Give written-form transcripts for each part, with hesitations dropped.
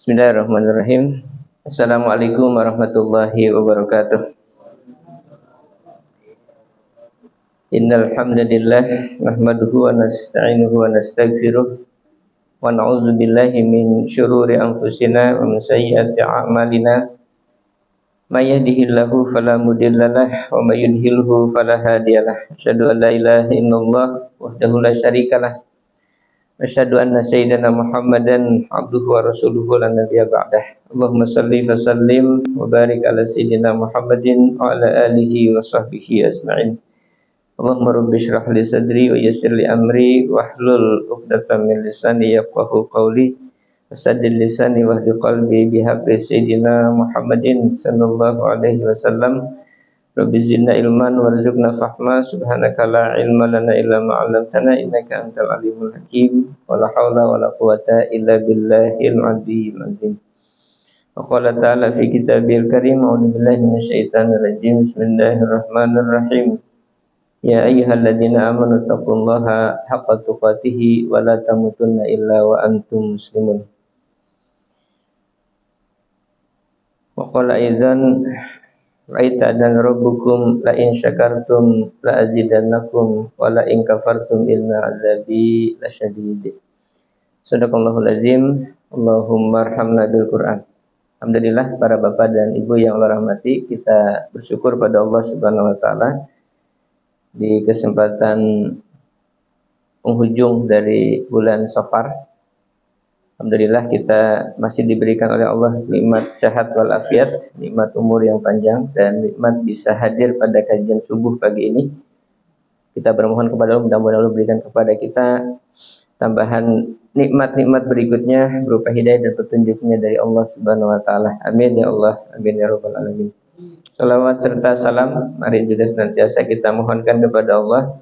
Bismillahirrahmanirrahim. Assalamualaikum warahmatullahi wabarakatuh. Innal hamdalillah nahmaduhu wa nasta'inuhu wa nastaghfiruh wa na'udzu billahi min syururi anfusina wa min sayyiati a'malina. May yahdihillahu fala mudhillalah wa may yudhlilhu fala hadiyalah. Asyhadu an la ilaha illallah wahdahu la syarikalah. Asyhadu anna sayyidina Muhammadan abduhu wa rasuluhu la nabiyya ba'dah. Allahumma shalli wa sallim wa barik ala sayyidina Muhammadin wa ala alihi wa sahbihi ajma'in. Allahumma rabbi shrah li sadri wa yassir li amri wahlul 'uqdatam min lisani yafqahu qawli. Wasaddid lisani wahdi qalbi bihaqqi sayyidina Muhammadin sallallahu alaihi wasallam. Rabbi zidna ilman warzuqna fahma subhanaka la ilma lana illa ma 'allamtana innaka antal alimul hakim wa la haula wa la quwata illa billahil aliyyil azim. Wa qala ta'ala fi kitabil karim a'udzu billahi minasyaitonir rajim bismillahirrahmanirrahim ya ayyuhalladzina amanu taqullaha haqqa tuqatih wa la tamutunna illa wa antum muslimun. Wa qala aidan Ra'aita dan rabbukum la in syakartum la azidannakum wa la in kafartum inna azabi lasyadid. Sadaqallahul azim. Allahumma arhamna bil Qur'an. Alhamdulillah para bapak dan ibu yang Allah rahmati, kita bersyukur pada Allah Subhanahu wa taala di kesempatan penghujung dari bulan Safar. Alhamdulillah kita masih diberikan oleh Allah nikmat sehat walafiat, nikmat umur yang panjang, dan nikmat bisa hadir pada kajian subuh pagi ini. Kita bermohon kepada Allah, mudah-mudahan Allah berikan kepada kita tambahan nikmat-nikmat berikutnya berupa hidayah dan petunjuknya dari Allah Subhanahu wa taala. Amin ya Allah, amin ya rabbal alamin. Salawat serta salam mari juga senantiasa kita mohonkan kepada Allah,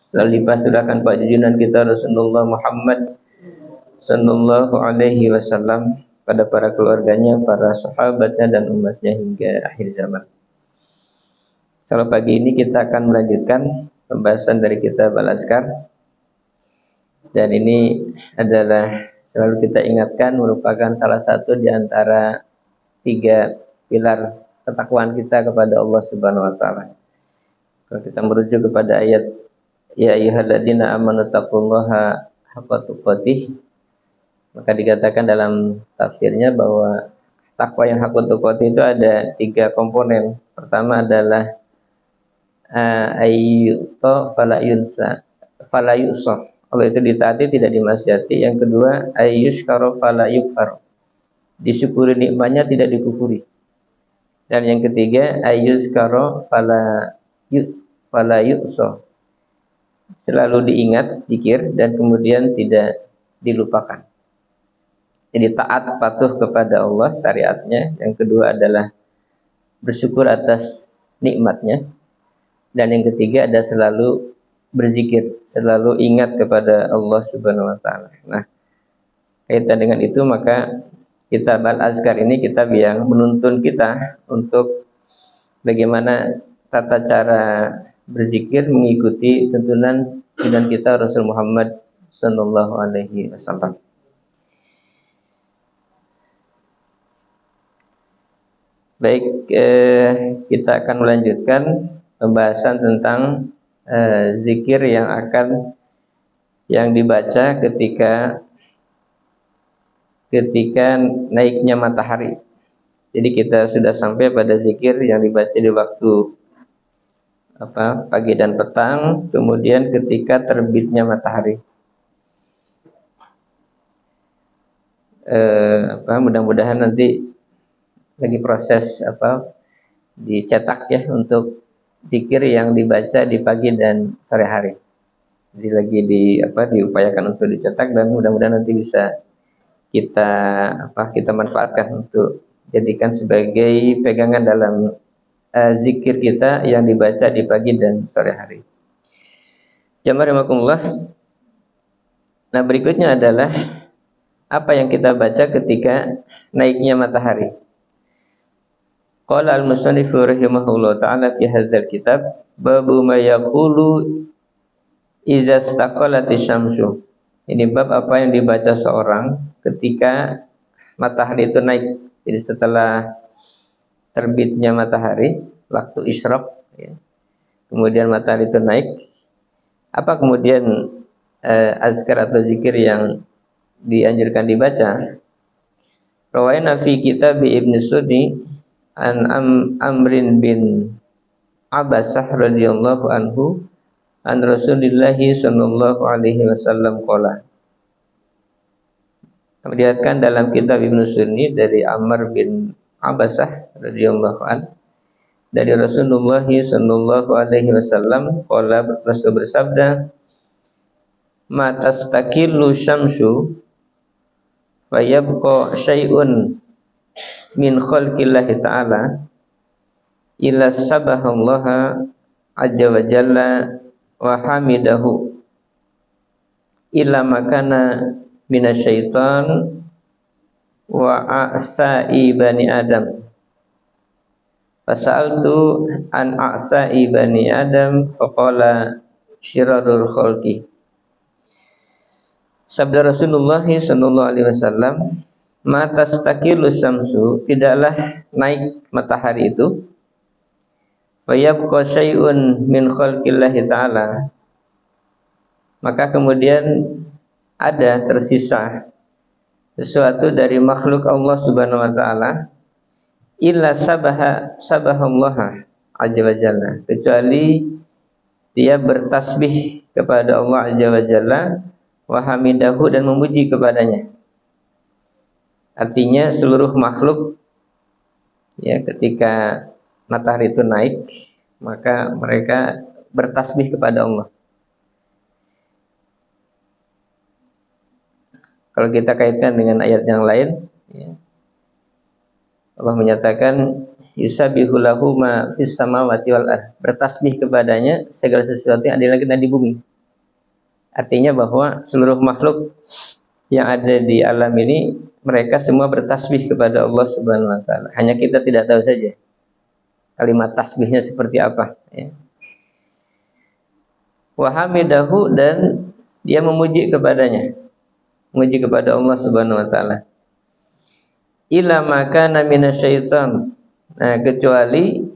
selalu dipasturkan Pak junjungan kita Rasulullah Muhammad sallallahu alaihi wasallam, pada para keluarganya, para sahabatnya dan umatnya hingga akhir zaman. Salat pagi ini kita akan melanjutkan pembahasan dari kitab Al-Azkar, dan ini adalah selalu kita ingatkan merupakan salah satu di antara 3 pilar ketakwaan kita kepada Allah Subhanahu wa taala. Kalau kita merujuk kepada ayat ya ayyuhalladzina amanu taqullaha haqqa tuqatih, maka dikatakan dalam tafsirnya bahwa takwa yang hakut tuqati itu ada 3 komponen. Pertama adalah ayyuta fala yunsa fala yusah. Allah itu ditaati tidak dimaksiati. Yang kedua ayyushkara fala yukfar. Disyukuri nikmatnya tidak dikufuri. Dan yang ketiga ayyushkara fala yusah. Selalu diingat, zikir, dan kemudian tidak dilupakan. Jadi taat patuh kepada Allah syariatnya. Yang kedua adalah bersyukur atas nikmatnya. Dan yang ketiga ada selalu berzikir, selalu ingat kepada Allah Subhanahu wa taala. Nah, kaitan dengan itu maka kitab Al-Azkar ini kitab yang menuntun kita untuk bagaimana tata cara berzikir mengikuti tuntunan kita Rasul Muhammad sallallahu alaihi wasallam. Baik, kita akan melanjutkan pembahasan tentang zikir yang dibaca ketika naiknya matahari. Jadi kita sudah sampai pada zikir yang dibaca di waktu pagi dan petang, kemudian ketika terbitnya matahari. Mudah-mudahan nanti lagi proses dicetak ya untuk zikir yang dibaca di pagi dan sore hari. Jadi lagi diupayakan untuk dicetak, dan mudah-mudahan nanti bisa kita manfaatkan untuk jadikan sebagai pegangan dalam zikir kita yang dibaca di pagi dan sore hari. Jamaah rahimakumullah. Nah, berikutnya adalah apa yang kita baca ketika naiknya matahari. Qala al-musannifu rahimahullah ta'ala fi hadzal kitab babu ma yaqulu iza istaqalatis syamsu. Ini bab apa yang dibaca seorang ketika matahari itu naik. Jadi setelah terbitnya matahari, waktu isyraq, ya, kemudian matahari itu naik. Apa kemudian azkar atau zikir yang dianjurkan dibaca? Rawaina fi kitab Ibnu Sunni an Amrin bin Abbasah radhiyallahu anhu an Rasulillah sallallahu alaihi wasallam qala. Diriwayatkan dalam kitab Ibnu Sunni dari Amr bin Abbasah radhiyallahu an dari Rasulullah sallallahu alaihi wasallam qala, Rasul bersabda, ma tastakillu syamsu wa yabqa syai'un min khalqillahi ta'ala illa sabahallaha azza wa jalla wa hamidahu illa makana minasyaitan wa a'sa'i bani adam. Fasa'altu an a'sa'i bani adam faqala syirarul khalqi. Sabda Rasulullah sallallahu alaihi wasallam, ma tastaqilu syamsu, tidaklah naik matahari itu, wa yabqa syai'un min khalqillahi ta'ala, maka kemudian ada tersisa sesuatu dari makhluk Allah Subhanahu wa taala, illa sabahallaha azza wa jalla, kecuali dia bertasbih kepada Allah azza wa jalla, wa hamidahu, dan memuji kepadanya. Artinya seluruh makhluk, ya, ketika matahari itu naik, maka mereka bertasbih kepada Allah. Kalau kita kaitkan dengan ayat yang lain, ya, Allah menyatakan yusabbihu lahu ma fis samawati wal ardh, bertasbih kepadanya segala sesuatu yang ada di langit dan di bumi. Artinya bahwa seluruh makhluk yang ada di alam ini, mereka semua bertasbih kepada Allah Subhanahu wa taala. Hanya kita tidak tahu saja kalimat tasbihnya seperti apa, ya. Wa hamidahu, dan dia memuji kepadanya, memuji kepada Allah Subhanahu wa taala. Ila makana minasyaitan, nah, kecuali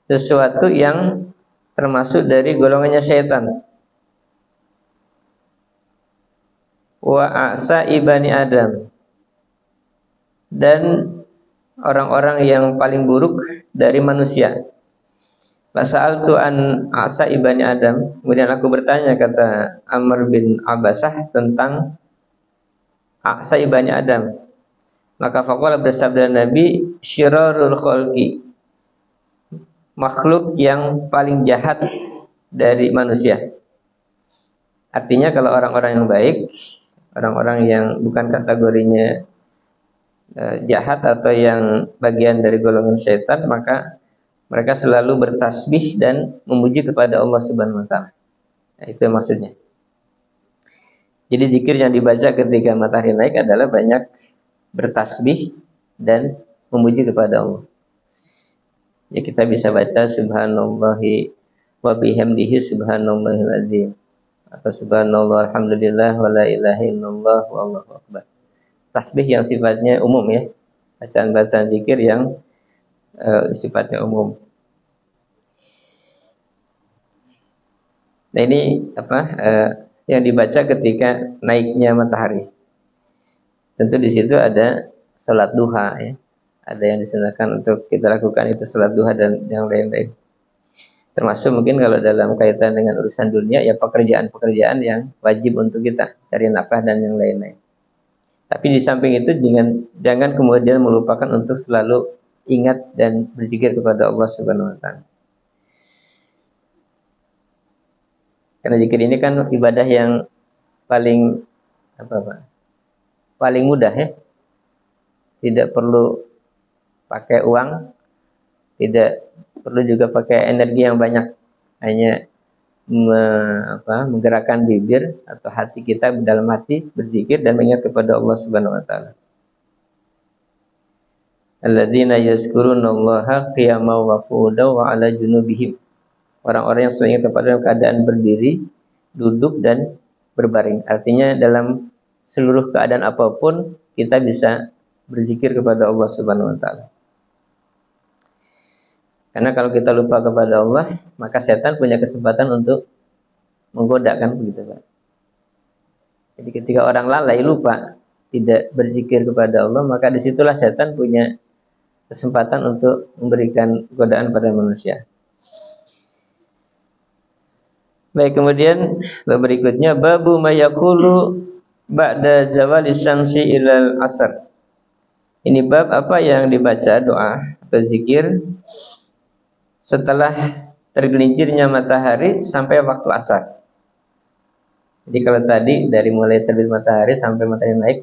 sesuatu yang termasuk dari golongannya syaitan. Wa a'sa'i bani adam, dan orang-orang yang paling buruk dari manusia. Fasa'altu an a'sa'i bani adam, kemudian aku bertanya, kata Amr bin Abbasah, tentang a'sa'i bani adam. Maka faqala, bersabda Nabi, syirarul khalqi, makhluk yang paling jahat dari manusia. Artinya kalau orang-orang yang baik, orang-orang yang bukan kategorinya jahat atau yang bagian dari golongan syaitan, maka mereka selalu bertasbih dan memuji kepada Allah Subhanahu wa taala. Nah, itu maksudnya. Jadi zikir yang dibaca ketika matahari naik adalah banyak bertasbih dan memuji kepada Allah. Ya, kita bisa baca subhanallahi wa bihamdihi subhanallahil azim, atau subhanallah alhamdulillah wa la ilaha illallah wallahu akbar. Tasbih yang sifatnya umum, ya, bacaan-bacaan zikir yang sifatnya umum. Nah, ini yang dibaca ketika naiknya matahari. Tentu di situ ada salat duha, ya. Ada yang disunahkan untuk kita lakukan, itu salat duha dan yang lain-lain. Termasuk mungkin kalau dalam kaitan dengan urusan dunia, ya pekerjaan-pekerjaan yang wajib untuk kita, cari nafkah dan yang lain-lain. Tapi di samping itu jangan kemudian melupakan untuk selalu ingat dan berzikir kepada Allah Subhanahu wa taala. Karena zikir ini kan ibadah yang paling paling mudah, ya. Tidak perlu pakai uang, tidak perlu juga pakai energi yang banyak, hanya menggerakkan bibir atau hati kita dalam hati berzikir dan mengingat kepada Allah Subhanahu wa taala. Alladzina yazkurunallaha qiyaman wa qu'udan wa 'ala junubihim. Orang-orang yang selalu ingat kepada keadaan berdiri, duduk, dan berbaring. Artinya dalam seluruh keadaan apapun kita bisa berzikir kepada Allah Subhanahu wa taala. Karena kalau kita lupa kepada Allah, maka setan punya kesempatan untuk menggoda, kan begitu, Pak. Jadi ketika orang lalai, lupa, tidak berzikir kepada Allah, maka disitulah setan punya kesempatan untuk memberikan godaan pada manusia. Baik, kemudian berikutnya babu mayaqulu ba'da zawali syamsi ilal asar. Ini bab apa yang dibaca doa atau zikir setelah tergelincirnya matahari sampai waktu asar. Jadi kalau tadi dari mulai terbit matahari sampai matahari naik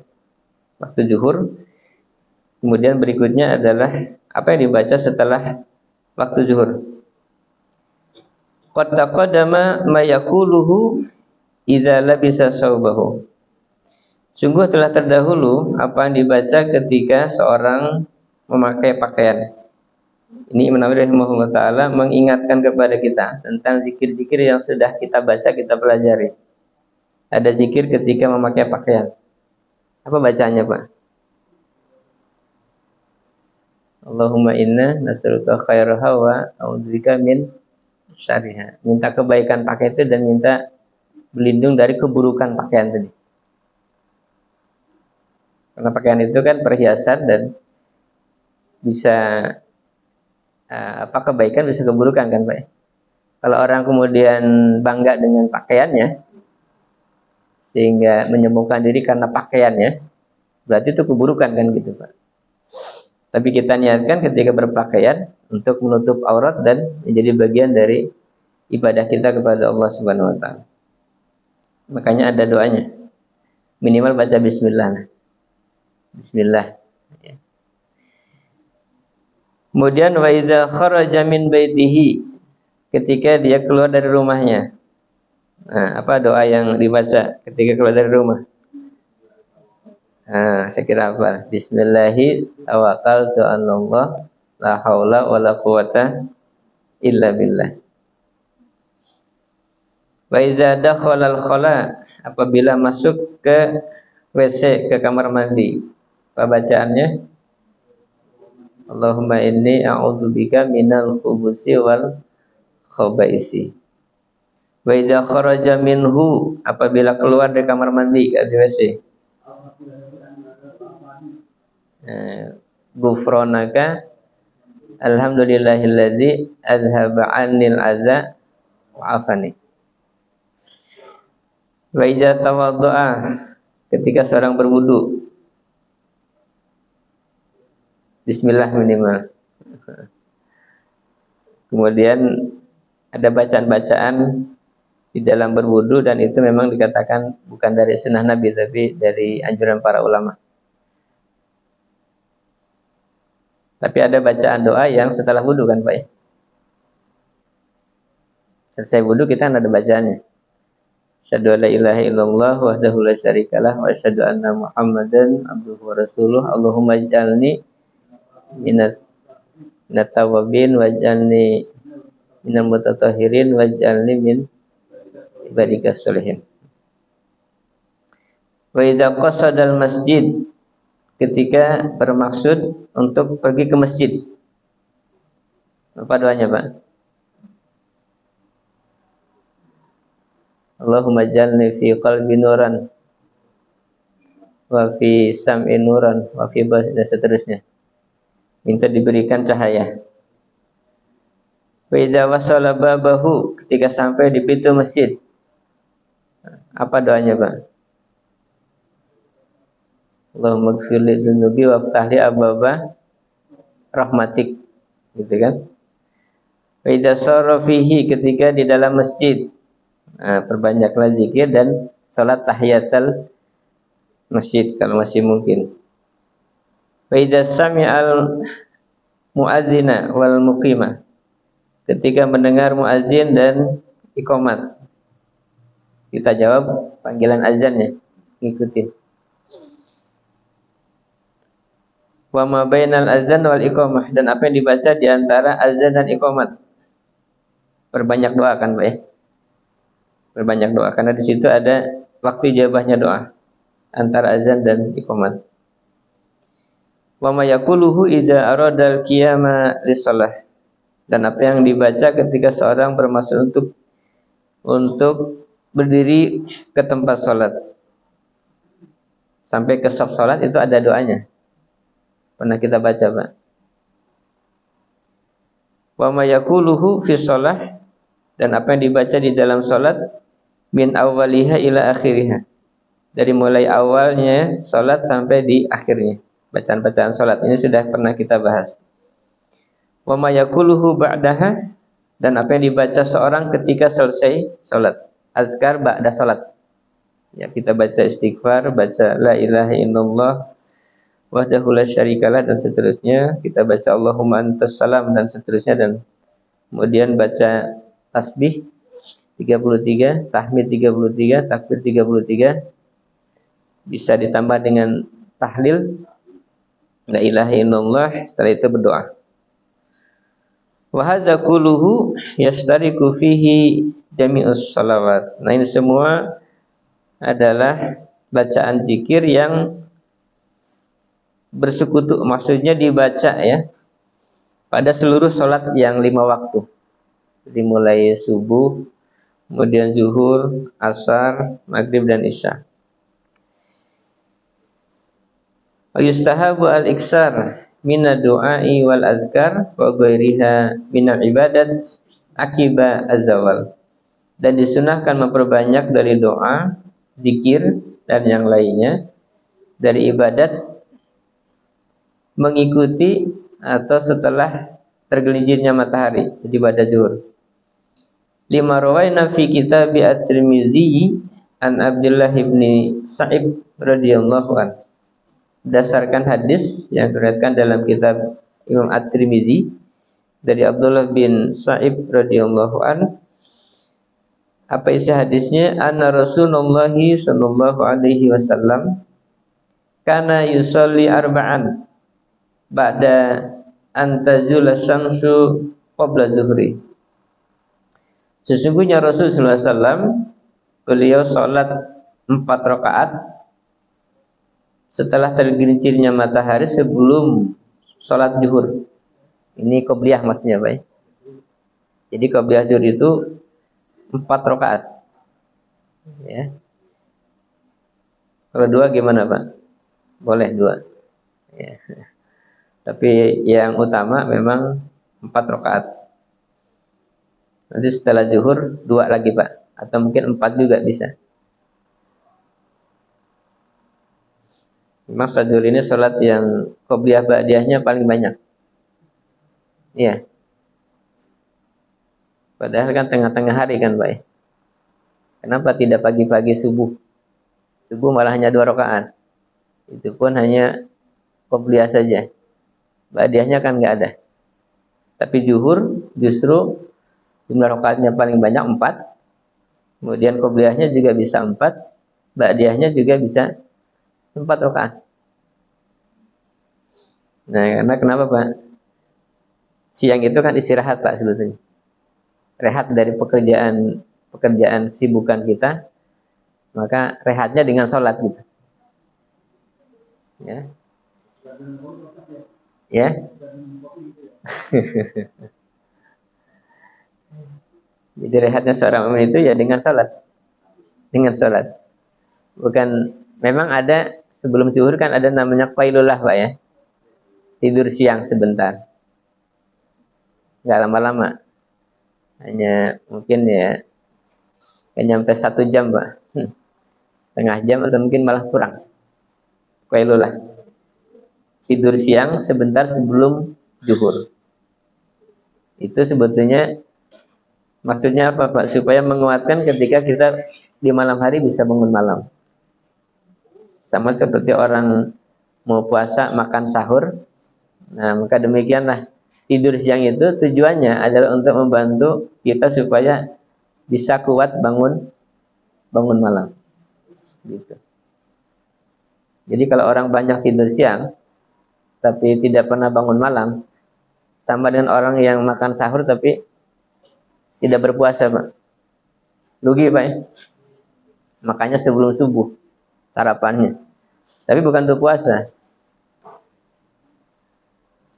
waktu zuhur, kemudian berikutnya adalah apa yang dibaca setelah waktu zuhur. Qad taqaddama ma yaquluhu idza labisa saubahu. Sungguh telah terdahulu apa yang dibaca ketika seorang memakai pakaian. Ini Imam Nawawi rahimahullah taala mengingatkan kepada kita tentang zikir-zikir yang sudah kita baca, kita pelajari. Ada zikir ketika memakai pakaian. Apa bacanya, Pak? Allahumma inna nas'aluka khairaha wa a'udzubika min syarriha. Minta kebaikan pakaian itu dan minta berlindung dari keburukan pakaian tadi. Karena pakaian itu kan perhiasan dan bisa kebaikan bisa keburukan, kan, Pak? Kalau orang kemudian bangga dengan pakaiannya sehingga menyembuhkan diri karena pakaiannya, berarti itu keburukan, kan gitu, Pak. Tapi kita niatkan ketika berpakaian untuk menutup aurat dan menjadi bagian dari ibadah kita kepada Allah Subhanahu wa taala. Makanya ada doanya. Minimal baca bismillah. Bismillah. Kemudian wa idza kharaja min baitihi, ketika dia keluar dari rumahnya. Nah, apa doa yang dibaca ketika keluar dari rumah? Saya kira apa? Bismillahi tawakkaltu 'alallah la haula wala quwata illa billah. Wa idza dakhala al-khala, apabila masuk ke WC, ke kamar mandi. Apa bacaannya? Allahumma inni a'udzubika minal khubusi wal khabaisi. Wa idza kharaja minhu, apabila keluar dari kamar mandi ke WC. Ghufranaka alhamdulillahilladzi azhaba 'annil adza wa afani. Wa idza tawaddaa, ketika seorang berwudu. Bismillah minimal. Kemudian ada bacaan-bacaan di dalam berwudu dan itu memang dikatakan bukan dari sunnah Nabi tapi dari anjuran para ulama. Tapi ada bacaan doa yang setelah wudu, kan, Pak? Selesai wudu kita ada bacaannya. Asyhadu an la ilaha illallah wahdahu la syarikalah wa asyhadu anna Muhammadan abduhu wa rasuluh. Allahumma ij'alni minat tawabin waj'alni minal mutatahhirin waj'alni min ibadikas sholihin. Wa idza qasadal masjid, ketika bermaksud untuk pergi ke masjid. Apa doanya, Pak? Allahumma ij'alni fi qalbi nuran wa fi sam'i nuran wa fi basari, dan seterusnya. Minta diberikan cahaya. Wa idza wasala babahu, ketika sampai di pintu masjid. Apa doanya, Pak? Allahumma ighfir li dzunubi waftah li abwaaba rahmatik, gitu kan? Wa idza sara fihi, ketika di dalam masjid. Perbanyaklah zikir dan salat tahiyatul masjid kalau masih mungkin. Wa idza sami'al muazzina wal muqimah, ketika mendengar muazzin dan iqamat. Kita jawab panggilan azannya, ngikutin. Wa ma bainal azan wal iqamah, dan apa yang dibaca di antara azan dan iqamat. Perbanyak doa, kan, Pak, ya? Perbanyak doa karena di situ ada waktu ijabahnya doa antara azan dan iqamat. Wa ma yaquluhu idza arada al-qiyama lis-shalah. Dan apa yang dibaca ketika seorang bermaksud untuk berdiri ke tempat salat. Sampai ke saf salat itu ada doanya. Pernah kita baca, Pak. Wa ma yaquluhu fi shalah, dan apa yang dibaca di dalam salat min awwaliha ila akhiriha. Dari mulai awalnya salat sampai di akhirnya. Bacaan-bacaan salat ini sudah pernah kita bahas. Wa ma yaquluhu ba'daha, dan apa yang dibaca seorang ketika selesai salat. Azkar ba'da salat. Ya, kita baca istighfar, baca la ilaha illallah wahdahu la syarikalah dan seterusnya. Kita baca Allahumma antas salam dan seterusnya, dan kemudian baca tasbih 33, tahmid 33, takbir 33. Bisa ditambah dengan tahlil la ilaha illallah, setelah itu berdoa. Wa hadza kulluhu yashtariku fihi jami'us shalawat. Nah, ini semua adalah bacaan zikir yang bersekutu, maksudnya dibaca ya pada seluruh salat yang 5 waktu. Jadi mulai subuh, kemudian zuhur, asar, maghrib dan isya. Wa yustahabu al-iksar minad du'ai wal azkar wa ghairiha minal ibadat akiba az-zawal. Dan disunahkan memperbanyak dari doa, zikir dan yang lainnya dari ibadat mengikuti atau setelah tergelincirnya matahari, jadi pada zuhur. Lima rawaina fi kitab at-Tirmizi an Abdullah bin Sa'ib radhiyallahu an. Berdasarkan hadis yang diriwayatkan dalam kitab Imam At-Tirmizi dari Abdullah bin Sa'ib radhiyallahu an. Apa isi hadisnya? Anna Rasulullah sallallahu alaihi wasallam kana yusalli arba'an ba'da an tazula syamsu qabla zuhri. Sesungguhnya Rasulullah SAW beliau salat 4 rakaat setelah tergelincirnya matahari sebelum salat zuhur. Ini qobliyah maksudnya, Pak. Jadi qobliyah zuhur itu 4 rakaat. Ya. Kalau 2 gimana, Pak? Boleh 2. Ya. Tapi yang utama memang 4 rakaat. Nanti setelah zuhur 2 lagi, Pak. Atau mungkin 4 juga bisa. Memang zuhur ini salat yang qobliyah ba'diyahnya paling banyak. Iya. Padahal kan tengah-tengah hari kan, Pak. Kenapa tidak pagi-pagi subuh? Subuh malah hanya 2 rakaat. Itu pun hanya qobliyah saja. Ba'diyahnya kan enggak ada. Tapi zuhur justru jumlah rakaatnya paling banyak 4. Kemudian qobliyahnya juga bisa 4. Ba'diyahnya juga bisa 4 rakaat. Nah, karena kenapa, Pak? Siang itu kan istirahat, Pak, sebetulnya. Rehat dari pekerjaan kesibukan kita, maka rehatnya dengan sholat gitu. Ya. Ya. Jadi rehatnya seorang mukmin itu ya dengan sholat. Dengan sholat. Bukan, memang ada sebelum zuhur kan ada namanya qailulah, Pak ya. Tidur siang sebentar. Enggak lama-lama. Hanya mungkin ya nyampe 1 jam, Pak. Setengah jam atau mungkin malah kurang. Qailulah. Tidur siang sebentar sebelum zuhur. Itu sebetulnya maksudnya apa, Pak? Supaya menguatkan ketika kita di malam hari bisa bangun malam. Sama seperti orang mau puasa makan sahur. Nah, maka demikianlah tidur siang itu tujuannya adalah untuk membantu kita supaya bisa kuat bangun malam. Gitu. Jadi kalau orang banyak tidur siang tapi tidak pernah bangun malam, sama dengan orang yang makan sahur tapi tidak berpuasa, Pak. Rugi, Pak ya? Makanya sebelum subuh sarapannya. Tapi bukan untuk puasa.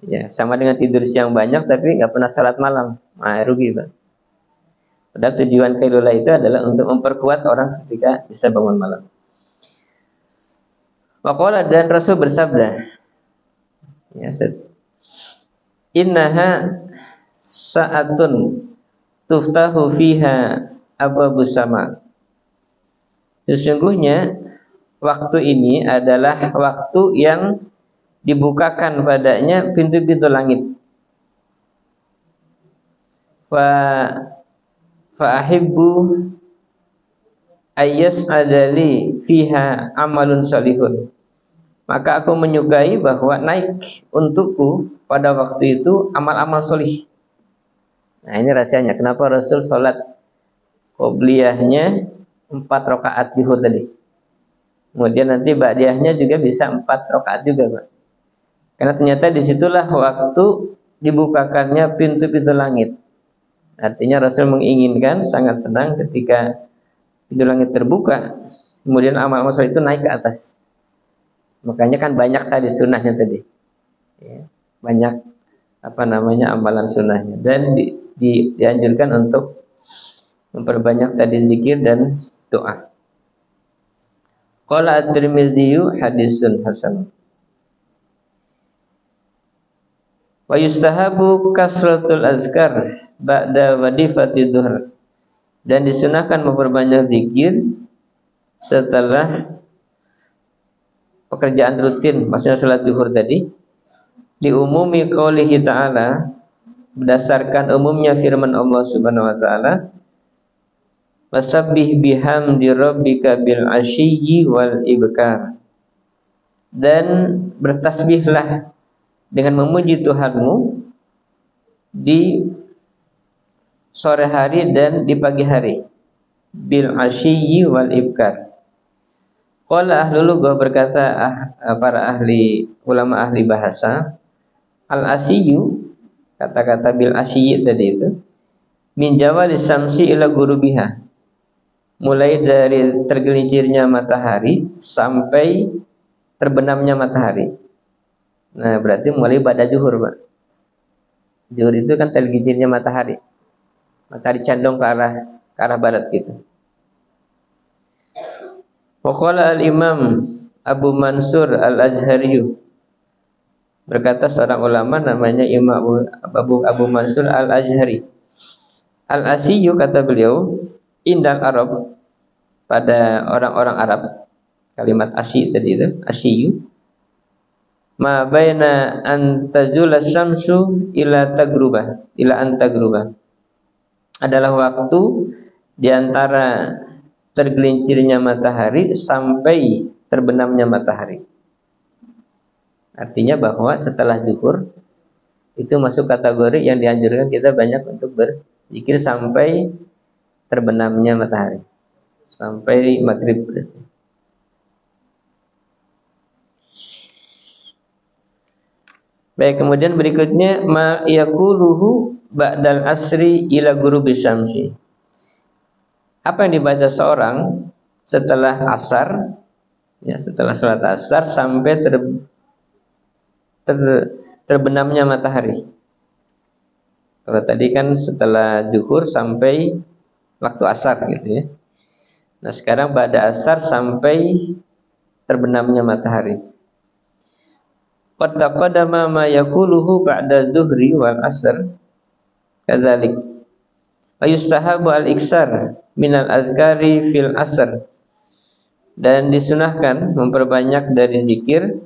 Ya, sama dengan tidur siang banyak tapi nggak pernah salat malam. Nah, rugi, Pak. Padahal tujuan Qailulah itu adalah untuk memperkuat orang ketika bisa bangun malam. Waqala, dan Rasul bersabda, ya, innaha sa'atun tuftahu fiha abwabus sama. Sesungguhnya waktu ini adalah waktu yang dibukakan padanya pintu-pintu langit. Fa ahibbu ayyas adali fiha amalun salihun. Maka aku menyukai bahwa naik untukku pada waktu itu amal-amal solih. Nah, ini rahasianya. Kenapa Rasul sholat qobliyahnya 4 rakaat zuhur tadi. Kemudian nanti ba'diyahnya juga bisa 4 rakaat juga, Pak. Karena ternyata disitulah waktu dibukakannya pintu-pintu langit. Artinya Rasul menginginkan, sangat senang ketika pintu langit terbuka, kemudian amal-amal solih itu naik ke atas. Makanya kan banyak tadi sunnahnya tadi, ya, banyak amalan sunnahnya, dan dianjurkan untuk memperbanyak tadi zikir dan doa. Qala at-Tirmidzi hadisun hasan. Wa yustahabu kasratul azkar ba'da wadifati dhuhr. Dan disunahkan memperbanyak zikir setelah pekerjaan rutin, maksudnya salat zuhur tadi, di umumi qaulihi ta'ala, berdasarkan umumnya firman Allah Subhanahu wa taala, wasabbih bihamdi rabbika bil ashiyyi wal ibkar. Dan bertasbihlah dengan memuji Tuhanmu di sore hari dan di pagi hari, bil ashiyyi wal ibkar. Qala ahlul lughah, berkata para ulama ahli bahasa, al-asiyyu, kata-kata bil asyi tadi itu, min jawali samsi ila gurubiha, mulai dari tergelincirnya matahari sampai terbenamnya matahari. Nah, berarti mulai pada zuhur, Pak. Zuhur itu kan tergelincirnya matahari. Matahari condong ke arah barat gitu. Waqala al-Imam Abu Mansur al-Azhari, berkata seorang ulama namanya Imam Abu Mansur al-Azhari, al-asiyyu, kata beliau, indal Arab, pada orang-orang Arab, kalimat asyi tadi itu, asiyyu, ma baina an tazula syamsu ila antagruba, adalah waktu di antara tergelincirnya matahari sampai terbenamnya matahari. Artinya bahwa setelah zuhur itu masuk kategori yang dianjurkan kita banyak untuk berzikir sampai terbenamnya matahari, sampai maghrib. Baik, kemudian berikutnya ma yaquluhu ba'dal asri ila ghurubi syamsi. Apa yang dibaca seorang setelah asar, ya, setelah sholat asar sampai terbenamnya matahari. Kalau tadi kan setelah zuhur sampai waktu asar gitu ya. Nah, sekarang pada asar sampai terbenamnya matahari. Qad taqaddama ma yaquluhu ba'da zuhri wal asr kadzalik. Wa yustahabu al-iksar minal azkari fil asr. Dan disunahkan memperbanyak dari zikir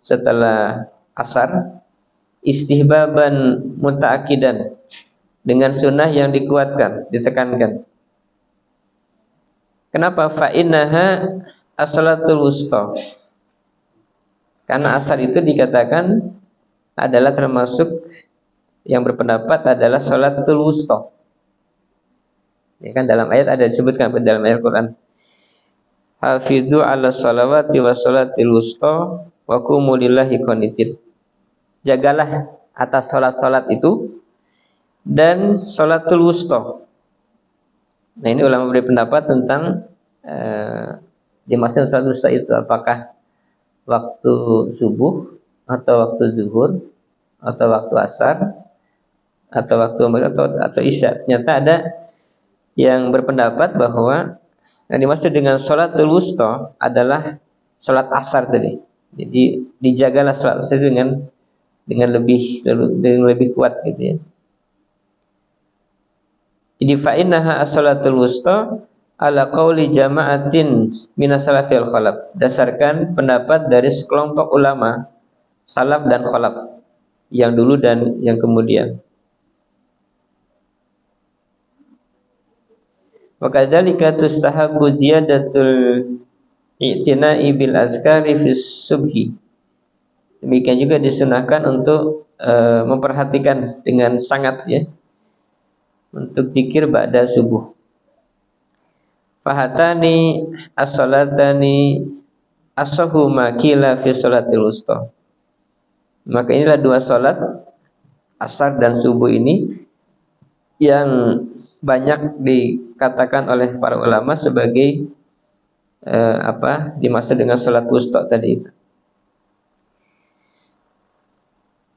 setelah asar, istihbaban muta'akidan, dengan sunnah yang dikuatkan, ditekankan. Kenapa? Fa innaha as-salatul wusta. Karena asar itu dikatakan adalah termasuk yang berpendapat adalah salatul wusta. Ya kan, dalam ayat ada disebutkan dalam ayat Quran, hafidhu ala salawati wa salatil wusta wa qumu lillahi qanitin. Jagalah atas salat-salat itu dan salatul wusta. Nah, ini ulama beri pendapat tentang dimaksud salatul wusta itu apakah waktu subuh atau waktu zuhur atau waktu asar atau waktu maghrib atau isya. Ternyata ada yang berpendapat bahwa yang dimaksud dengan sholatul wusta adalah sholat asar tadi. Jadi dijagalah sholat asar dengan lebih kuat gitu ya. Jadi fa innaha as-sholatul wusta ala qauli jama'atin minas salafil khalaf. Dasarkan pendapat dari sekelompok ulama salaf dan khalaf, yang dulu dan yang kemudian. Wa kadzalika tustahabbu ziyadatul i'tina'i bil azkari fis subhi. Demikian juga disunahkan untuk memperhatikan dengan sangat ya untuk zikir ba'da subuh. Fahatani as-salatani as-sahu ma qila fi sholatil wusta. Maka inilah dua salat asar dan subuh ini yang banyak dikatakan oleh para ulama sebagai dimaksud dengan salat wusta tadi itu.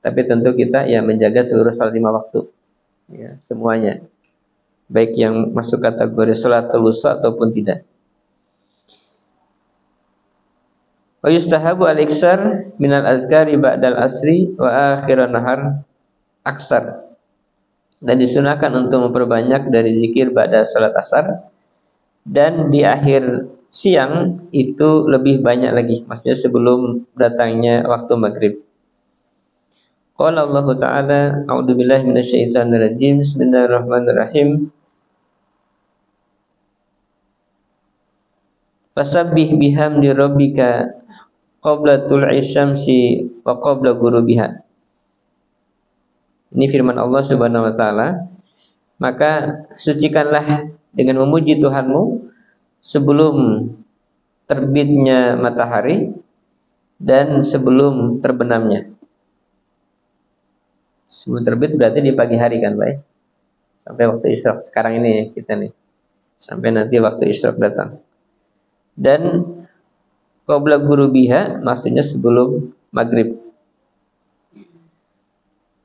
Tapi tentu kita ya menjaga seluruh salat 5 waktu. Ya, semuanya. Baik yang masuk kategori sholatul wusta ataupun tidak. Wa yustahabu al-iksar minal azkari ba'dal asri wa akhiran nahar aksar. Dan disunahkan untuk memperbanyak dari zikir ba'da salat asar, dan di akhir siang itu lebih banyak lagi, maksudnya sebelum datangnya waktu maghrib. Qala Allah Ta'ala, a'udzubillahi minasyaitonir rajim. Bismillahirrahmanirrahim. Fasabbih bihamdi rabbika qabla tul'i syamsi wa qabla ghurubiha. Ini firman Allah Subhanahu wa taala. Maka sucikanlah dengan memuji Tuhanmu sebelum terbitnya matahari dan sebelum terbenamnya. Sebelum terbit berarti di pagi hari kan, Pak? Sampai waktu isyraq sekarang ini kita nih. Sampai nanti waktu isyraq datang. Dan qabla ghurubiha maksudnya sebelum maghrib.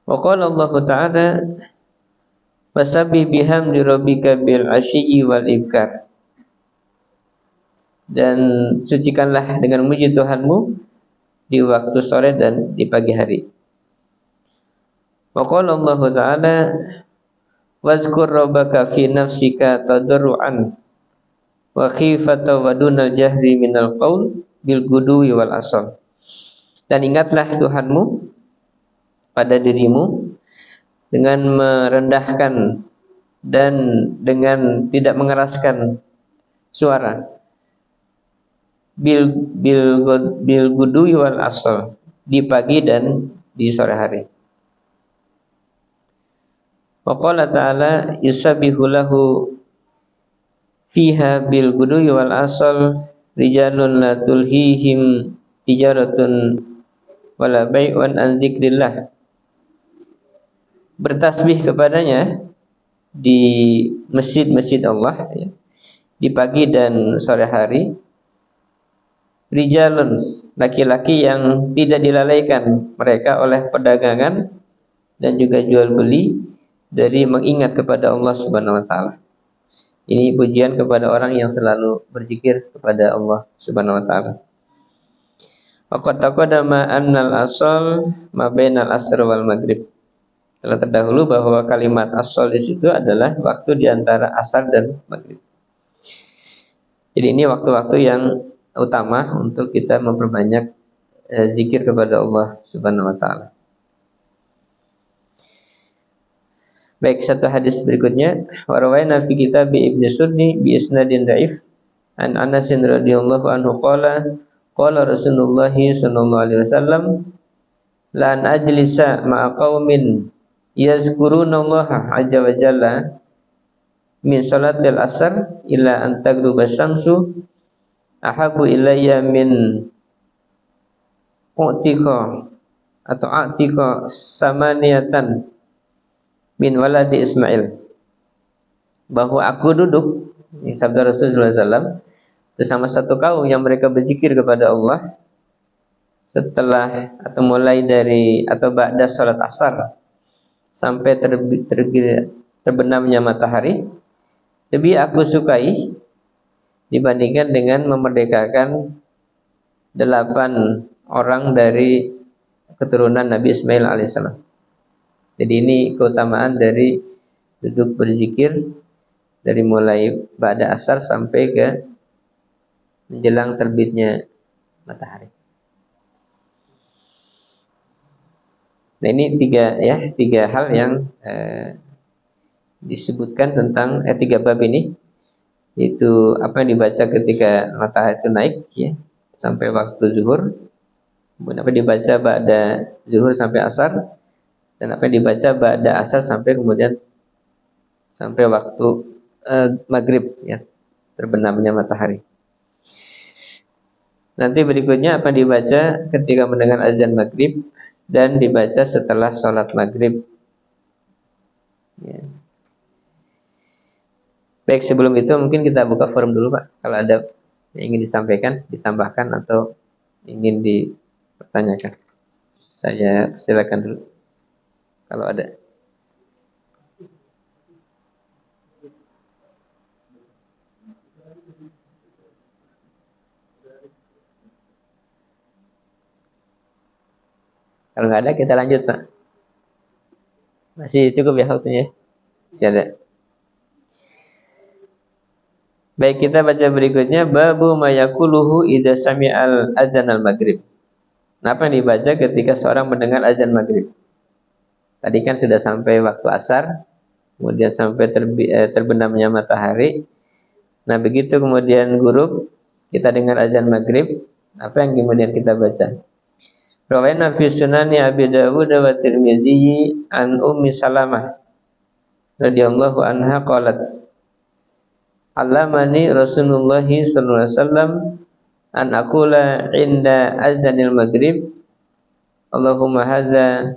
Wa qala Allah Ta'ala fasabbih bihamdi rabbika bil 'ashyi wal ibkar. Dan sucikanlah dengan memuji Tuhanmu di waktu sore dan di pagi hari. Wa qala Allah Ta'ala wazkur rabbaka fi nafsika tadarruan wa khifatan wa dunal jahri minal qaul bil guduwi wal asal. Dan ingatlah Tuhanmu pada dirimu dengan merendahkan dan dengan tidak mengeraskan suara bil guduwi wal asal, di pagi dan di sore hari. Wa qala ta'ala yusabbihu lahu fiha bil guduwi wal asal rijalun la tulhihim tijaratun wala bai'un an dzikrillah. Bertasbih kepadanya di masjid-masjid Allah ya, di pagi dan sore hari rijalun, laki-laki yang tidak dilalaikan mereka oleh perdagangan dan juga jual beli dari mengingat kepada Allah Subhanahu wa taala. Ini pujian kepada orang yang selalu berzikir kepada Allah Subhanahu wa taala. Waqad taqaddama annal asal ma bainal asr wal maghrib. Telah terdahulu bahwa kalimat asal di situ adalah waktu di antara asar dan maghrib. Jadi ini waktu-waktu yang utama untuk kita memperbanyak zikir kepada Allah Subhanahu wa taala. Baik, satu hadis berikutnya, wa rawaina fi kitab Ibnu Sunni bi isnadin dhaif an Anas radhiyallahu anhu qala qala Rasulullah sallallahu alaihi wasallam la an ajlisa ma'a qaumin yazkurunallaha azza wa jalla min salatil asr ila an taghruba syamsu ahabu ilayya min u'tiqa atau a'tiqa samaniyatan min waladi Ismail, bahwa aku duduk, ini sabda Rasulullah SAW, bersama satu kaum yang mereka berzikir kepada Allah setelah atau mulai dari atau ba'da salat asar sampai terbenamnya matahari lebih aku sukai dibandingkan dengan memerdekakan 8 orang dari keturunan Nabi Ismail alaihissalam. Jadi ini keutamaan dari duduk berzikir dari mulai ba'da asar sampai ke menjelang terbitnya matahari. Nah ini tiga hal yang disebutkan tentang 3 bab ini, yaitu apa yang dibaca ketika matahari itu naik ya sampai waktu zuhur, kemudian apa yang dibaca ba'da zuhur sampai asar, dan apa yang dibaca ba'da asar sampai kemudian sampai waktu maghrib ya terbenamnya matahari. Nanti berikutnya apa yang dibaca ketika mendengar azan maghrib dan dibaca setelah sholat maghrib ya. Baik, sebelum itu mungkin kita buka forum dulu Pak, kalau ada yang ingin disampaikan, ditambahkan atau ingin dipertanyakan. Saya silakan dulu kalau ada. Kalau nggak ada kita lanjut Pak. Masih cukup ya waktunya? Masih ada. Baik, kita baca berikutnya babu mayakuluhu idza sami'al azan al-maghrib. Nah, apa yang dibaca ketika seorang mendengar azan maghrib? Tadi kan sudah sampai waktu asar, kemudian sampai terbenamnya matahari. Nah, begitu kemudian gurub, kita dengar azan maghrib, apa yang kemudian kita baca? Rawaina fi sunani Abi Dawud wa Tirmizi an Ummi Salamah radhiyallahu anha qalat Allamani Rasulullah sallallahu alaihi wasallam an aqula inda azanil maghrib Allahumma hadza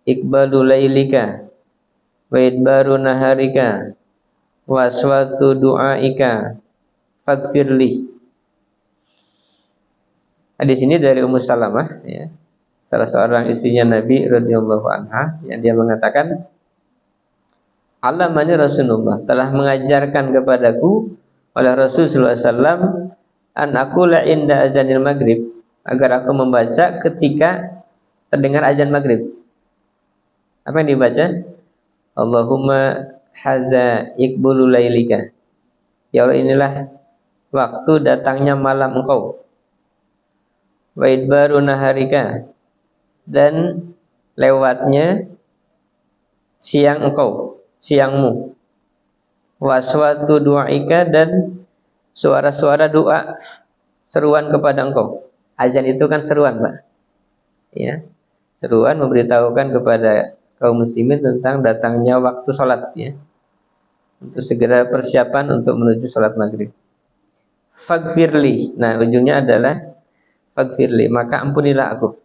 iqbalu lailika wa idbaru naharika wa aswatu du'aika faghfirli. Hadis ini dari Ummu Salamah ya, salah seorang istrinya Nabi radhiyallahu anha, yang dia mengatakan Allamani Rasulullah, telah mengajarkan kepadaku oleh Rasulullah SAW an aqula inda azanil maghrib, agar aku membaca ketika terdengar azan maghrib. Apa yang dibaca? Allahumma hadza iqbulu lailika. Ya Allah, inilah waktu datangnya malam engkau. Wa idbaru naharika, dan lewatnya siang engkau, siangmu. Waswatu du'aika, dan suara-suara doa, seruan kepada engkau. Azan itu kan seruan Pak ya, seruan memberitahukan kepada kaum muslimin tentang datangnya waktu sholat ya, untuk segera persiapan untuk menuju sholat maghrib. Faghfirli, nah ujungnya adalah faghfirli, maka ampunilah aku.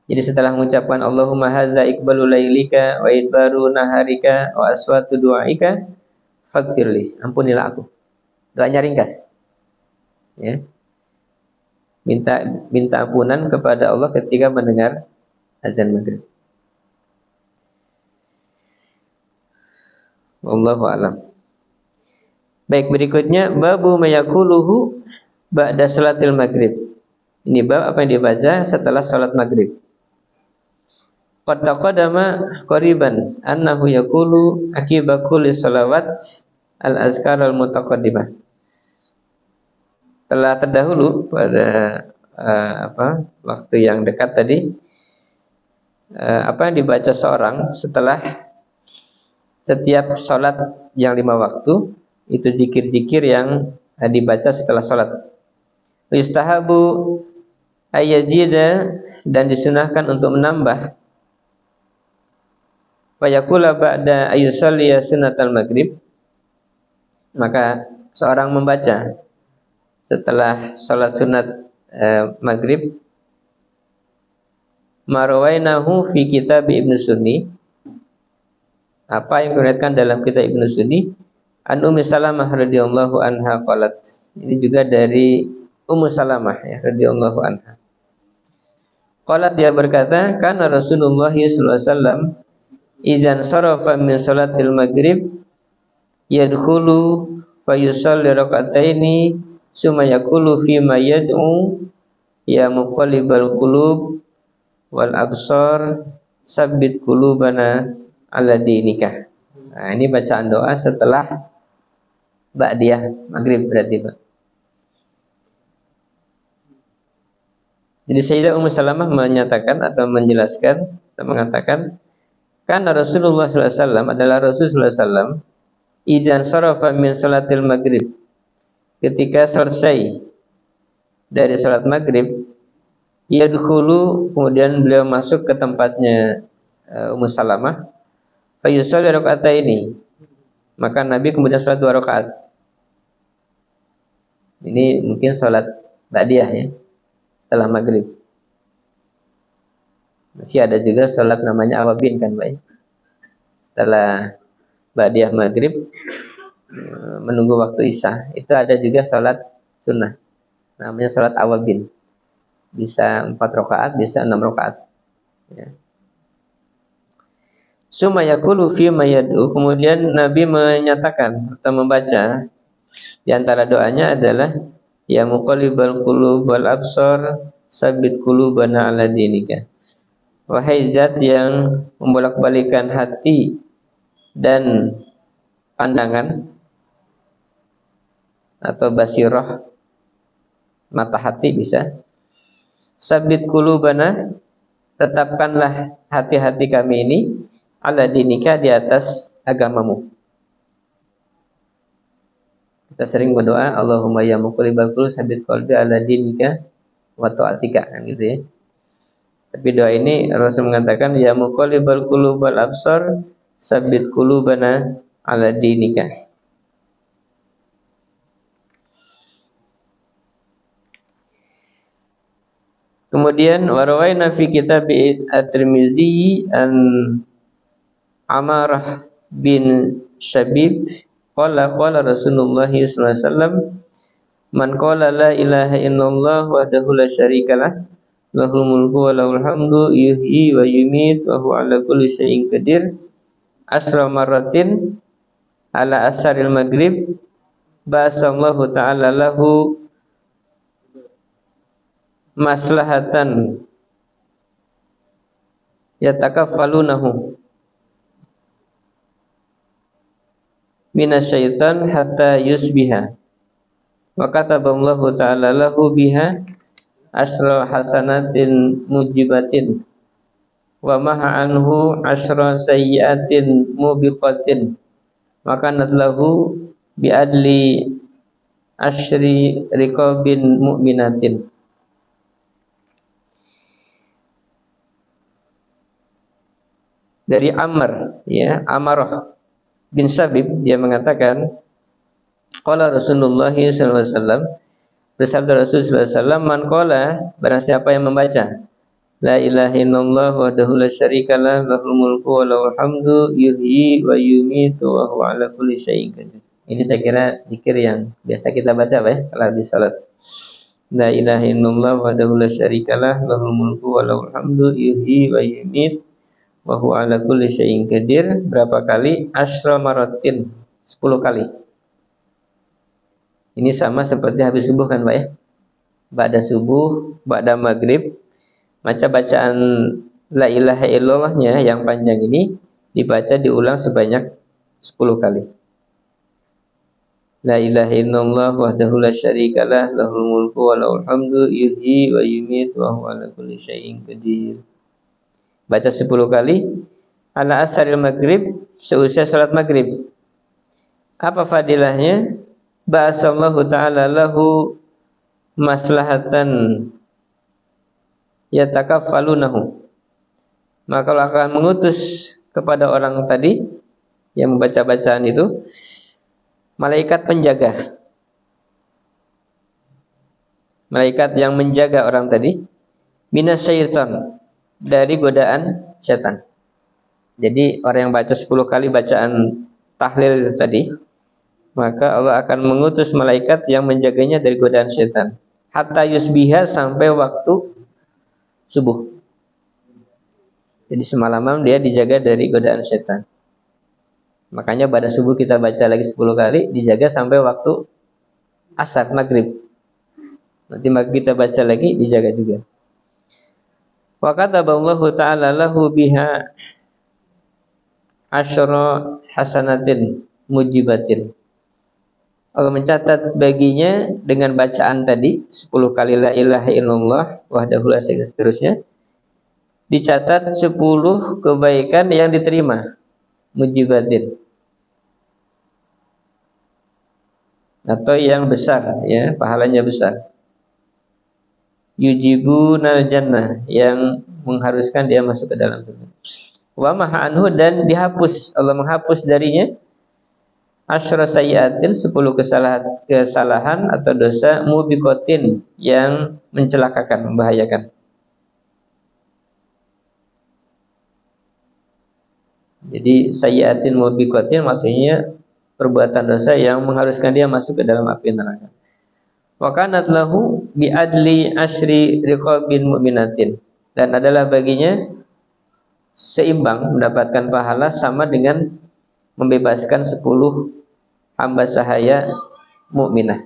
Jadi setelah mengucapkan Allahumma hadza iqbalu lailika wa idbaru naharika wa aswatu du'aika faghfirli, ampunilah aku. Doanya ringkas ya, minta ampunan kepada Allah ketika mendengar azan maghrib. Wallahu a'lam. Baik, berikutnya babu mayakuluhu ba'da salatil maghrib. Ini bab apa yang dibaca setelah salat maghrib. Qad taqaddama qariban annahu yaqulu akiba kulli salawat al-azkar al-mutaqaddimah. Telah terdahulu pada waktu yang dekat tadi apa yang dibaca seorang setelah setiap sholat yang 5 waktu, itu zikir-zikir yang dibaca setelah sholat. Yustahabu ayyajida, dan disunahkan untuk menambah. Wa yaqula ba'da ayyusalliya sunnatal maghrib, maka seorang membaca setelah sholat sunat maghrib marawainahu fi kitab Ibnu Sunni, apa yang diriwayatkan dalam kitab Ibnu Sunni an Ummi Salamah radhiyallahu anha qalat. Ini juga dari Ummu Salamah ya radhiyallahu anha. Qala dia berkata, kana Rasulullah sallallahu alaihi wasallam izan sarafa min salatil maghrib yadkhulu fa yusalli rak'ataini summa yaqulu fi ma yad'u ya muqallibal qulub wal absar sabbit qulubana ala dinika. Nah, ini bacaan doa setelah ba'diyah maghrib berarti, Pak. Jadi Sayyidah Ummu Salamah menyatakan atau menjelaskan atau mengatakan, karena Rasulullah SAW adalah Rasulullah SAW izan sarafa min salatil maghrib, ketika selesai dari salat maghrib, yadkhulu, kemudian beliau masuk ke tempatnya Ummu Salamah, fa yusalli rak'ataini, maka Nabi kemudian salat 2 rakaat. Ini mungkin salat ba'diyah ya, setelah maghrib. Masih ada juga salat namanya awabin kan, Pak. Setelah ba'diyah maghrib menunggu waktu isya, itu ada juga salat sunnah namanya salat awabin. Bisa 4 rakaat, bisa 6 rakaat ya. Summa yaqulu fi ma yad'u, kemudian Nabi menyatakan atau membaca di antara doanya adalah ya muqallibal qulub wal absar sabbit qulubana ala dinika. Wahai zat yang membolak-balikan hati dan pandangan atau basirah, mata hati bisa. Sabbit qulubana, tetapkanlah hati-hati kami ini ala dinika, di atas agamamu. Kita sering berdoa, Allahumma ya muqallibal qulub sabbit qalbi ala dinika wa ta'atika, kan gitu ya. Tapi doa ini Rasul mengatakan ya muqallibal qulub wal absar sabbit qulubana ala dinika. Kemudian warawaina fi kitab at-Tirmizi an Amarah bin Syabib qala Rasulullah sallallahu alaihi wasallam man qala la ilaha illallah wahdahu la syarikalah lahul mulku wa lahul hamdu yuhyi wa yumiit wa huwa ala kulli syai'in qadir asra marratin ala asharil maghrib ba'asallahu ta'ala lahu maslahatan yatakaffalunahu minasyaitan hatta yusbiha wa kataballahu ta'ala lahu biha asra hasanatin mujibatin wa maha anhu asra sayyiatin mubiqatin wa kanat lahu biadli asyri riqabin mu'minatin. Dari Ammar ya, Amarah bin Syabib, dia mengatakan qala Rasulullah sallallahu alaihi wasallam, bersabda Rasul sallallahu alaihi wasallam, man qala, barang siapa yang membaca la ilaha illallah wahdahu la syarikalah lahul mulku wa lahul hamdu yuhyi wa yumiitu wa huwa ala kulli syai'in qadir. Ini saya kira zikir yang biasa kita baca ya kalau di salat. La ilaha illallah wahdahu la syarikalah lahul mulku wa lahul hamdu yuhyi wa yumiitu wa huwa ala kulli syai'in qadir. Berapa kali? Asyra maratin, 10 kali. Ini sama seperti habis subuh kan Pak ya. Ba'da subuh, ba'da maghrib, baca bacaan la ilaha illallahnya yang panjang ini dibaca diulang sebanyak 10 kali. La ilaha illallah wahdahu la syarikalah lahul mulku wa lahul hamdu yuhyi wa yumiitu wa huwa ala kulli syai'in qadir. Baca 10 kali ala asharil maghrib, seusai salat maghrib. Apa fadilahnya? Ba'asallahu ta'ala lahu maslahatan yatakaffalunahu, maka Allah akan mengutus kepada orang tadi yang membaca bacaan itu malaikat penjaga, malaikat yang menjaga orang tadi minasyaitan, dari godaan setan. Jadi orang yang baca 10 kali bacaan tahlil tadi, maka Allah akan mengutus malaikat yang menjaganya dari godaan setan hatta yusbiha, sampai waktu subuh. Jadi semalaman dia dijaga dari godaan setan. Makanya pada subuh kita baca lagi 10 kali, dijaga sampai waktu asar maghrib. Nanti maghrib kita baca lagi, dijaga juga. Wa kataballahu ta'ala lahu biha asyara hasanatin mujibatin. Allah mencatat baginya dengan bacaan tadi 10 kali la ilaha illallah wahdahu la syarika lahu seterusnya, dicatat 10 kebaikan yang diterima, mujibatin, atau yang besar, ya, pahalanya besar. Yujibunal jannah, yang mengharuskan dia masuk ke dalam surga. Wa maha anhu, dan dihapus, Allah menghapus darinya asyra sayyatin, 10 kesalahan atau dosa mubikotin, yang mencelakakan, membahayakan. Jadi sayyatin mubikotin maksudnya perbuatan dosa yang mengharuskan dia masuk ke dalam api neraka. Wa kanat lahu bi adli asyri riqabin mu'minatin, dan adalah baginya seimbang mendapatkan pahala sama dengan membebaskan 10 hamba sahaya mukminah.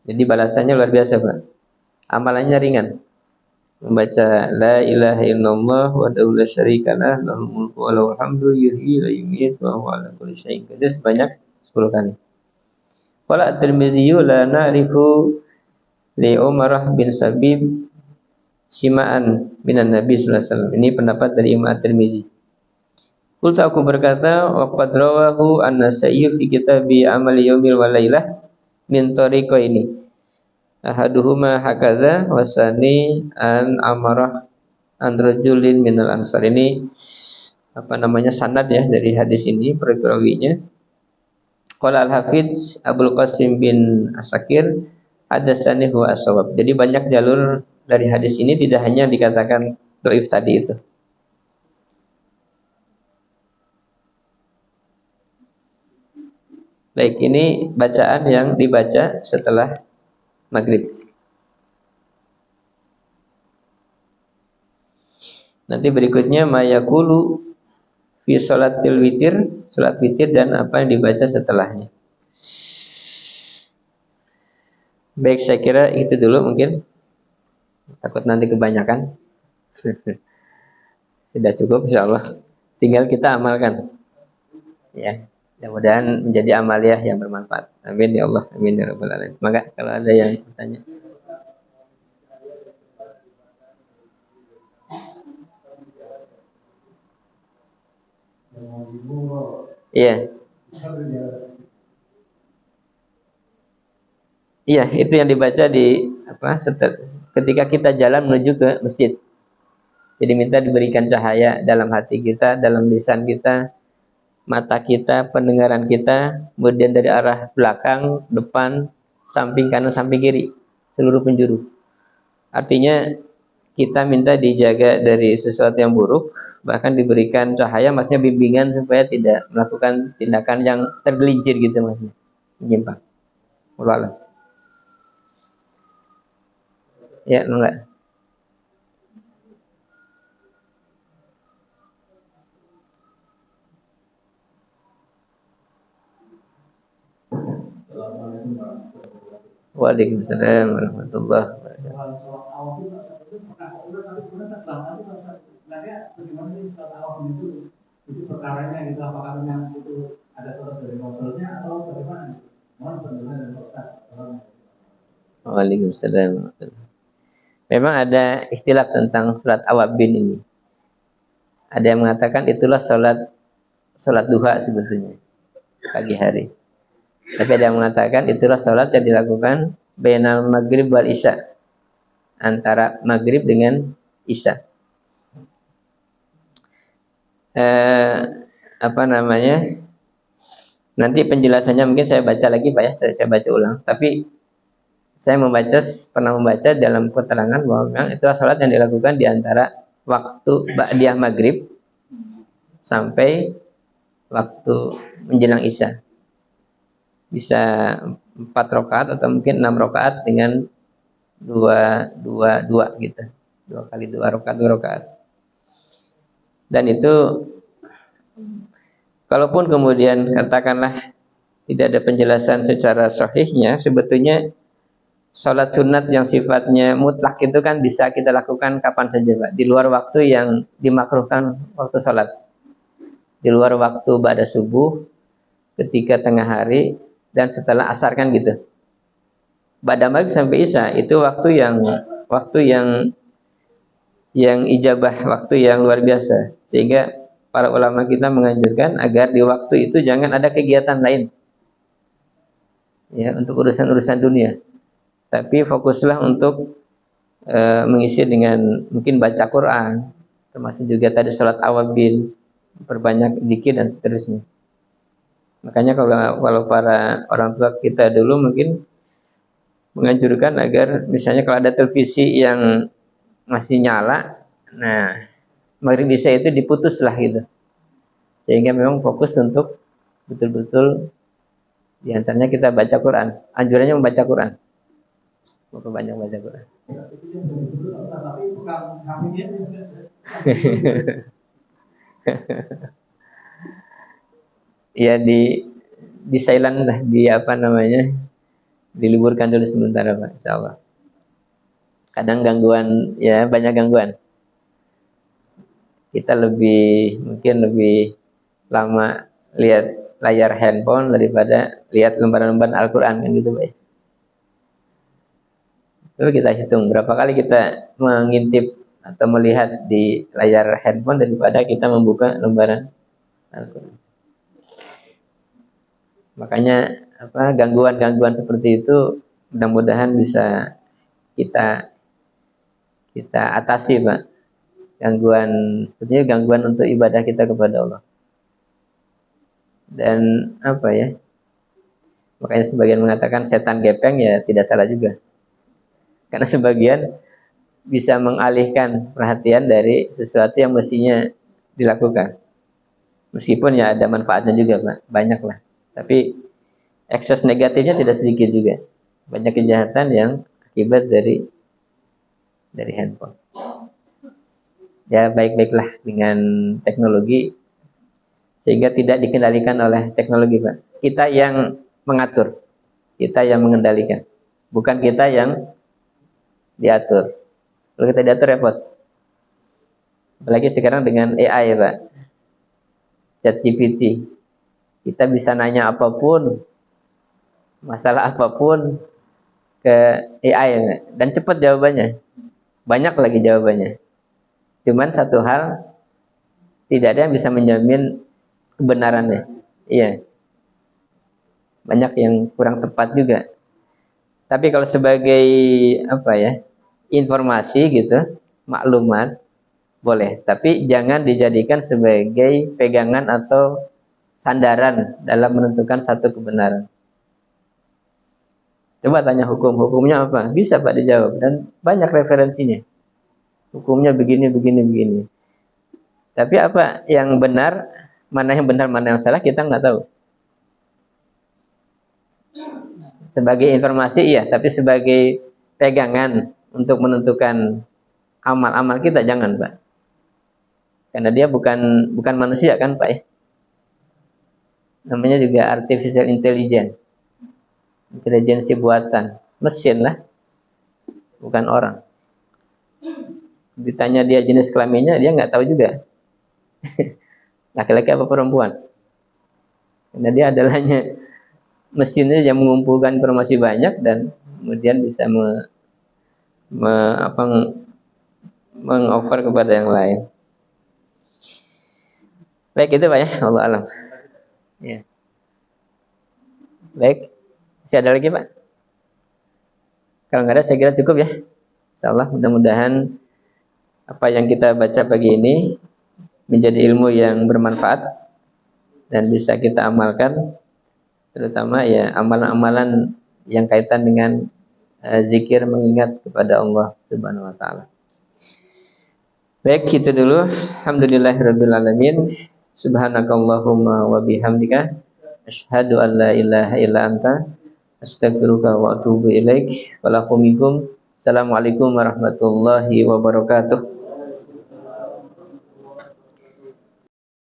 Jadi balasannya luar biasa, Pak. Amalannya ringan. Membaca la ilaha illallah wahdahu la syarikalah lahul mulku wa lahul hamdu yuhyi wa yumiitu wa huwa ala kulli syai'in qadir sebanyak 10 kali. Qala at-Tirmidzi la na'rifu li Umar bin Sabib sima'an minan Nabi sallallahu alaihi wasallam. Ini pendapat dari Imam At-Tirmidzi. Qultu, aku berkata, wa qad rawahu an-Nasa'i fi kitabi amali yaumil wa lailah min tariqaini. Ahaduhuma hakadza wasani an amarah an rajulin minal ansar. Ini sanad ya dari hadis ini, perawinya. Qala al-Hafidz Abdul Qasim bin As-Sakir hadatsani huwa as-shawab. Jadi banyak jalur dari hadis ini, tidak hanya dikatakan dhaif tadi itu. Baik, ini bacaan yang dibaca setelah maghrib. Nanti berikutnya mayakulu fi sholatil witir, sholat witir, dan apa yang dibaca setelahnya. Baik, saya kira itu dulu mungkin. Takut nanti kebanyakan. Sudah cukup insyaallah. Tinggal kita amalkan. Ya, mudah-mudahan menjadi amaliah yang bermanfaat. Amin ya Allah, amin ya rabbal alamin. Maka kalau ada yang bertanya. Iya. Iya, itu yang dibaca di ketika kita jalan menuju ke masjid. Jadi minta diberikan cahaya dalam hati kita, dalam lisan kita, mata kita, pendengaran kita, kemudian dari arah belakang, depan, samping kanan, samping kiri, seluruh penjuru. Artinya kita minta dijaga dari sesuatu yang buruk, bahkan diberikan cahaya, maksudnya bimbingan supaya tidak melakukan tindakan yang tergelincir gitu, maksudnya menyimpang. Wallah. Ya, enggak. Waalaikumsalam warahmatullahi wabarakatuh. Itu perkaranya gitu, apakah memang itu ada surat dari Rasulnya atau bagaimana? Mohon penjelasan dari Ustaz. Waalaikumsalam. Memang ada ikhtilaf tentang surat Awabin ini. Ada yang mengatakan itulah salat duha sebetulnya pagi hari. Tapi ada yang mengatakan itulah salat yang dilakukan bainal maghrib wal isya, antara maghrib dengan isya. Nanti penjelasannya mungkin saya baca lagi Pak ya, saya baca ulang. Tapi saya pernah membaca dalam keterangan bahwa memang itulah salat yang dilakukan di antara waktu ba'diyah maghrib sampai waktu menjelang isya. Bisa 4 rakaat atau mungkin 6 rakaat dengan 2 gitu. 2 kali 2 rakaat. Dan itu kalaupun kemudian katakanlah tidak ada penjelasan secara sahihnya, sebetulnya sholat sunat yang sifatnya mutlak itu kan bisa kita lakukan kapan saja, Pak. Di luar waktu yang dimakruhkan waktu sholat. Di luar waktu ba'da subuh, ketika tengah hari, dan setelah asar kan gitu. Ba'da maghrib sampai isya itu waktu yang ijabah, waktu yang luar biasa. Sehingga para ulama kita menganjurkan agar di waktu itu jangan ada kegiatan lain. Ya, untuk urusan-urusan dunia. Tapi fokuslah untuk mengisi dengan mungkin baca Quran, termasuk juga tadi sholat awabin, perbanyak zikir dan seterusnya. Makanya kalau para orang tua kita dulu mungkin menganjurkan agar misalnya kalau ada televisi yang masih nyala, nah maghrib isya itu diputuslah gitu, sehingga memang fokus untuk betul-betul diantaranya kita baca Quran. Anjurannya membaca Quran, banyak baca Quran. Ya di silent lah, di apa namanya, diliburkan dulu sementara Pak, insyaallah. Kadang gangguan, ya banyak gangguan. Kita mungkin lebih lama lihat layar handphone daripada lihat lembaran-lembaran Al-Quran kan gitu Pak. Lalu kita hitung berapa kali kita mengintip atau melihat di layar handphone daripada kita membuka lembaran Al-Quran. Makanya gangguan-gangguan seperti itu mudah-mudahan bisa kita atasi Pak. Sepertinya gangguan untuk ibadah kita kepada Allah. Dan makanya sebagian mengatakan setan gepeng, ya tidak salah juga. Karena sebagian bisa mengalihkan perhatian dari sesuatu yang mestinya dilakukan. Meskipun ya ada manfaatnya juga Pak, banyak lah. Tapi ekses negatifnya tidak sedikit juga. Banyak kejahatan yang akibat dari handphone. Ya baik-baiklah dengan teknologi sehingga tidak dikendalikan oleh teknologi Pak. Kita yang mengatur, kita yang mengendalikan, bukan kita yang diatur. Kalau kita diatur repot. Apalagi sekarang dengan AI Pak, ChatGPT, kita bisa nanya apapun, masalah apapun ke AI dan cepat jawabannya, banyak lagi jawabannya. Cuman satu hal, tidak ada yang bisa menjamin kebenarannya. Iya. Banyak yang kurang tepat juga. Tapi kalau sebagai informasi gitu, maklumat boleh, tapi jangan dijadikan sebagai pegangan atau sandaran dalam menentukan satu kebenaran. Coba tanya hukumnya apa? Bisa Pak dijawab dan banyak referensinya. Hukumnya begini. Tapi apa yang benar, mana yang salah kita nggak tahu. Sebagai informasi iya, tapi sebagai pegangan untuk menentukan amal-amal kita jangan Pak. Karena dia bukan manusia kan Pak ya. Namanya juga artificial intelligence. Intelijensi buatan, mesin lah. Bukan orang. Ditanya dia jenis kelaminnya, dia nggak tahu juga. Laki-laki apa perempuan. Karena dia adalahnya mesinnya yang mengumpulkan informasi banyak dan kemudian bisa meng-offer kepada yang lain. Baik itu Pak ya, Allah alam. Ya. Baik, masih ada lagi Pak? Kalau nggak ada saya kira cukup ya. Insyaallah mudah-mudahan apa yang kita baca pagi ini menjadi ilmu yang bermanfaat dan bisa kita amalkan, terutama ya amalan-amalan yang kaitan dengan zikir mengingat kepada Allah Subhanahu wa taala. Baik, itu dulu. Alhamdulillahirabbil alamin. Subhanakallahumma wa bihamdika asyhadu an la ilaha illa anta astaghfiruka wa atubu ilaik. Assalamualaikum warahmatullahi wabarakatuh.